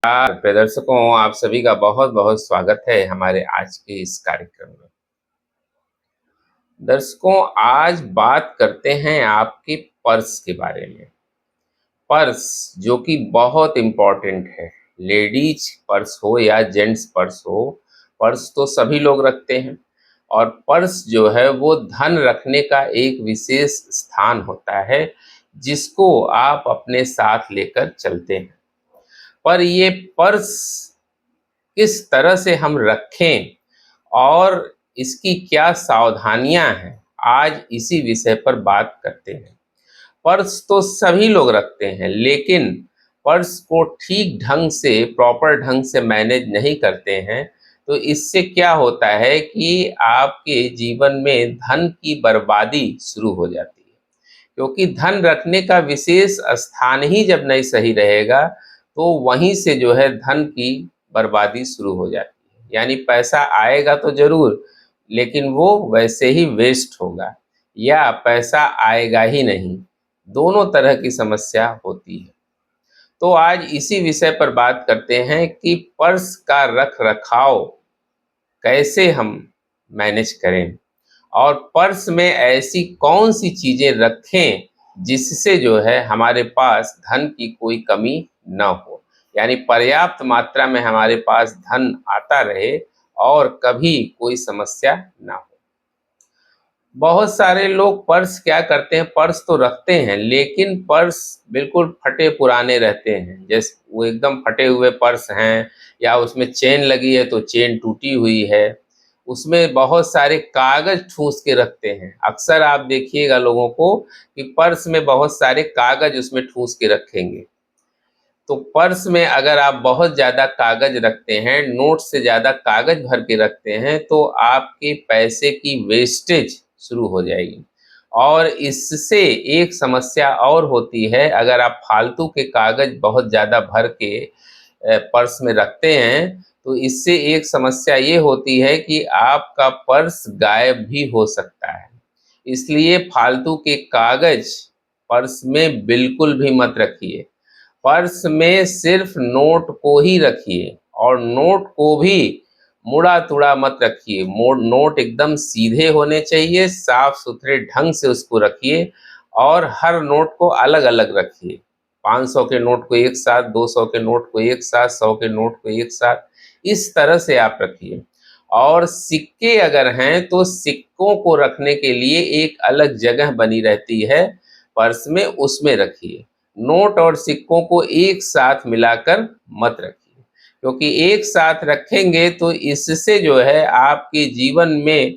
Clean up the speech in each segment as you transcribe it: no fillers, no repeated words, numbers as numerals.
प्रिय दर्शकों, आप सभी का बहुत बहुत स्वागत है हमारे आज के इस कार्यक्रम में। दर्शकों, आज बात करते हैं आपके पर्स के बारे में। पर्स जो कि बहुत इम्पोर्टेंट है। लेडीज पर्स हो या जेंट्स पर्स हो, पर्स तो सभी लोग रखते हैं। और पर्स जो है वो धन रखने का एक विशेष स्थान होता है, जिसको आप अपने साथ लेकर चलते हैं। पर ये पर्स किस तरह से हम रखें और इसकी क्या सावधानियां हैं, आज इसी विषय पर बात करते हैं। पर्स तो सभी लोग रखते हैं, लेकिन पर्स को ठीक ढंग से, प्रॉपर ढंग से मैनेज नहीं करते हैं, तो इससे क्या होता है कि आपके जीवन में धन की बर्बादी शुरू हो जाती है। क्योंकि धन रखने का विशेष स्थान ही जब नहीं सही रहेगा, तो वहीं से जो है धन की बर्बादी शुरू हो जाती है। यानी पैसा आएगा तो जरूर, लेकिन वो वैसे ही वेस्ट होगा, या पैसा आएगा ही नहीं। दोनों तरह की समस्या होती है। तो आज इसी विषय पर बात करते हैं कि पर्स का रख रखाव कैसे हम मैनेज करें, और पर्स में ऐसी कौन सी चीजें रखें जिससे जो है हमारे पास धन की कोई कमी न हो। यानी पर्याप्त मात्रा में हमारे पास धन आता रहे और कभी कोई समस्या ना हो। बहुत सारे लोग पर्स क्या करते हैं, पर्स तो रखते हैं, लेकिन पर्स बिल्कुल फटे पुराने रहते हैं। जैसे वो एकदम फटे हुए पर्स हैं, या उसमें चेन लगी है तो चेन टूटी हुई है। उसमें बहुत सारे कागज ठूस के रखते हैं। अक्सर आप देखिएगा लोगों को कि पर्स में बहुत सारे कागज उसमें ठूस के रखेंगे। तो पर्स में अगर आप बहुत ज़्यादा कागज रखते हैं, नोट से ज़्यादा कागज भर के रखते हैं, तो आपके पैसे की वेस्टेज शुरू हो जाएगी। और इससे एक समस्या और होती है, अगर आप फालतू के कागज बहुत ज़्यादा भर के पर्स में रखते हैं, तो इससे एक समस्या ये होती है कि आपका पर्स गायब भी हो सकता है। इसलिए फालतू के कागज पर्स में बिल्कुल भी मत रखिए। पर्स में सिर्फ नोट को ही रखिए, और नोट को भी मुड़ा तुड़ा मत रखिए। नोट एकदम सीधे होने चाहिए, साफ सुथरे ढंग से उसको रखिए, और हर नोट को अलग अलग रखिए। 500 के नोट को एक साथ, 200 के नोट को एक साथ, 100 के नोट को एक साथ, इस तरह से आप रखिए। और सिक्के अगर हैं तो सिक्कों को रखने के लिए एक अलग जगह बनी रहती है पर्स में, उसमें रखिए। नोट और सिक्कों को एक साथ मिलाकर मत रखिए, क्योंकि एक साथ रखेंगे तो इससे जो है आपके जीवन में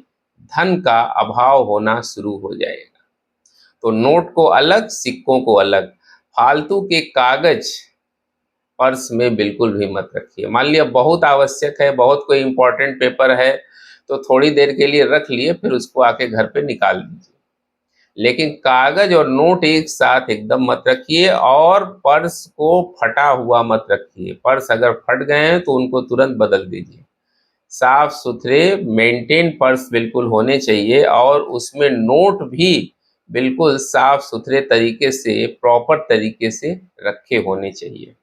धन का अभाव होना शुरू हो जाएगा। तो नोट को अलग, सिक्कों को अलग। फालतू के कागज पर्स में बिल्कुल भी मत रखिए। मान लिया बहुत आवश्यक है, बहुत कोई इंपॉर्टेंट पेपर है, तो थोड़ी देर के लिए रख लिए, फिर उसको आके घर पे निकाल दीजिए। लेकिन कागज और नोट एक साथ एकदम मत रखिए, और पर्स को फटा हुआ मत रखिए। पर्स अगर फट गए हैं तो उनको तुरंत बदल दीजिए। साफ सुथरे मेंटेन पर्स बिल्कुल होने चाहिए, और उसमें नोट भी बिल्कुल साफ सुथरे तरीके से, प्रॉपर तरीके से रखे होने चाहिए।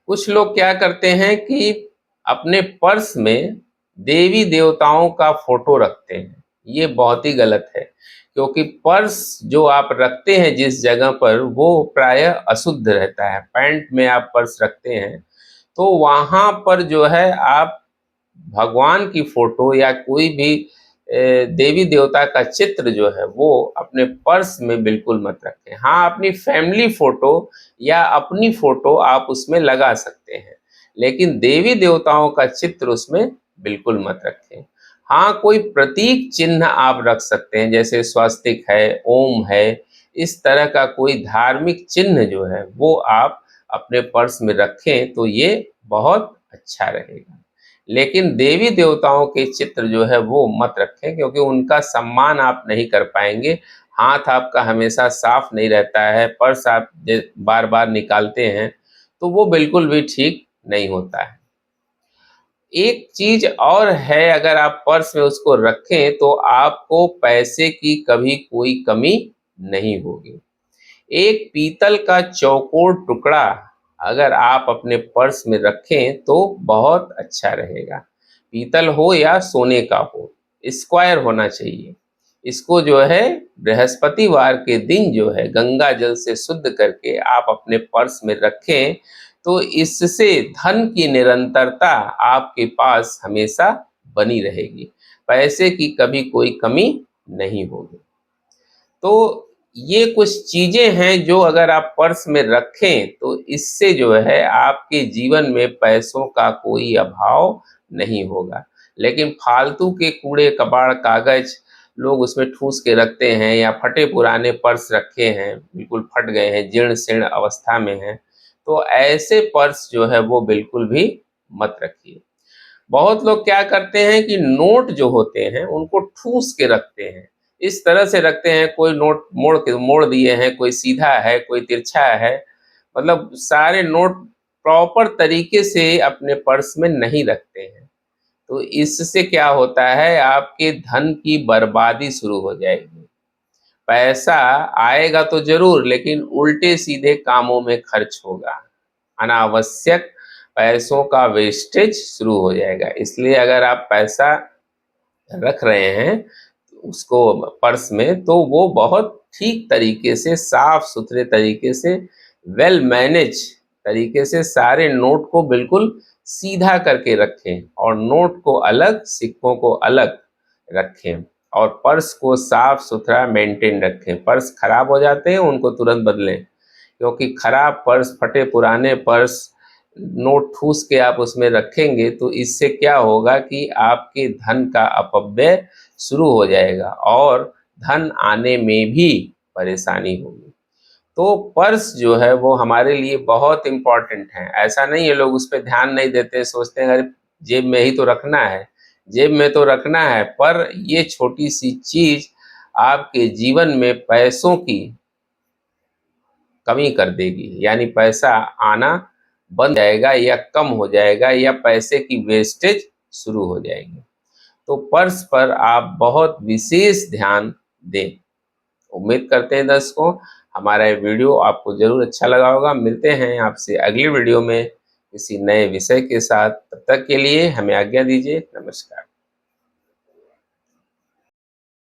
कुछ लोग क्या करते हैं कि अपने पर्स में देवी देवताओं का फोटो रखते हैं। ये बहुत ही गलत है, क्योंकि पर्स जो आप रखते हैं जिस जगह पर, वो प्रायः अशुद्ध रहता है। पैंट में आप पर्स रखते हैं, तो वहाँ पर जो है आप भगवान की फोटो या कोई भी देवी देवता का चित्र जो है वो अपने पर्स में बिल्कुल मत रखें। हाँ, अपनी फैमिली फोटो या अपनी फोटो आप उसमें लगा सकते हैं, लेकिन देवी देवताओं का चित्र उसमें बिल्कुल मत रखें। हाँ, कोई प्रतीक चिन्ह आप रख सकते हैं, जैसे स्वस्तिक है, ओम है, इस तरह का कोई धार्मिक चिन्ह जो है वो आप अपने पर्स में रखें, तो ये बहुत अच्छा रहेगा। लेकिन देवी देवताओं के चित्र जो है वो मत रखें, क्योंकि उनका सम्मान आप नहीं कर पाएंगे। हाथ आपका हमेशा साफ नहीं रहता है, पर्स आप बार बार निकालते हैं, तो वो बिल्कुल भी ठीक नहीं होता है। एक चीज और है, अगर आप पर्स में उसको रखें तो आपको पैसे की कभी कोई कमी नहीं होगी। एक पीतल का चौकोर टुकड़ा अगर आप अपने पर्स में रखें तो बहुत अच्छा रहेगा। पीतल हो या सोने का हो, स्क्वायर होना चाहिए। इसको जो है बृहस्पतिवार के दिन जो है गंगा जल से शुद्ध करके आप अपने पर्स में रखें, तो इससे धन की निरंतरता आपके पास हमेशा बनी रहेगी। पैसे की कभी कोई कमी नहीं होगी। तो ये कुछ चीजें हैं जो अगर आप पर्स में रखें तो इससे जो है आपके जीवन में पैसों का कोई अभाव नहीं होगा। लेकिन फालतू के कूड़े कबाड़ कागज लोग उसमें ठूस के रखते हैं, या फटे पुराने पर्स रखे हैं, बिल्कुल फट गए हैं, जीर्ण शीर्ण अवस्था में हैं, तो ऐसे पर्स जो है वो बिल्कुल भी मत रखिए। बहुत लोग क्या करते हैं कि नोट जो होते हैं उनको ठूस के रखते हैं, इस तरह से रखते हैं, कोई नोट मोड़ दिए हैं, कोई सीधा है, कोई तिरछा है, मतलब सारे नोट प्रॉपर तरीके से अपने पर्स में नहीं रखते हैं। तो इससे क्या होता है, आपके धन की बर्बादी शुरू हो जाएगी। पैसा आएगा तो जरूर, लेकिन उल्टे सीधे कामों में खर्च होगा, अनावश्यक पैसों का वेस्टेज शुरू हो जाएगा। इसलिए अगर आप पैसा रख रहे हैं उसको पर्स में, तो वो बहुत ठीक तरीके से, साफ सुथरे तरीके से, वेल मैनेज तरीके से सारे नोट को बिल्कुल सीधा करके रखें, और नोट को अलग, सिक्कों को अलग रखें, और पर्स को साफ सुथरा मेंटेन रखें। पर्स खराब हो जाते हैं, उनको तुरंत बदलें, क्योंकि खराब पर्स, फटे पुराने पर्स, नोट ठूस के आप उसमें रखेंगे तो इससे क्या होगा कि आपके धन का अपव्यय शुरू हो जाएगा और धन आने में भी परेशानी होगी। तो पर्स जो है वो हमारे लिए बहुत इम्पोर्टेंट है। ऐसा नहीं है लोग उस पर ध्यान नहीं देते, सोचते हैं अरे जेब में ही तो रखना है, जेब में तो रखना है, पर ये छोटी सी चीज आपके जीवन में पैसों की कमी कर देगी, यानी पैसा आना बंद जाएगा या कम हो जाएगा, या पैसे की वेस्टेज शुरू हो जाएगी। तो पर्स पर आप बहुत विशेष ध्यान दें। उम्मीद करते हैं दर्शकों हमारा ये वीडियो आपको जरूर अच्छा लगा होगा। मिलते हैं आपसे अगली वीडियो में किसी नए विषय के साथ। तब तक के लिए हमें आज्ञा दीजिए। नमस्कार।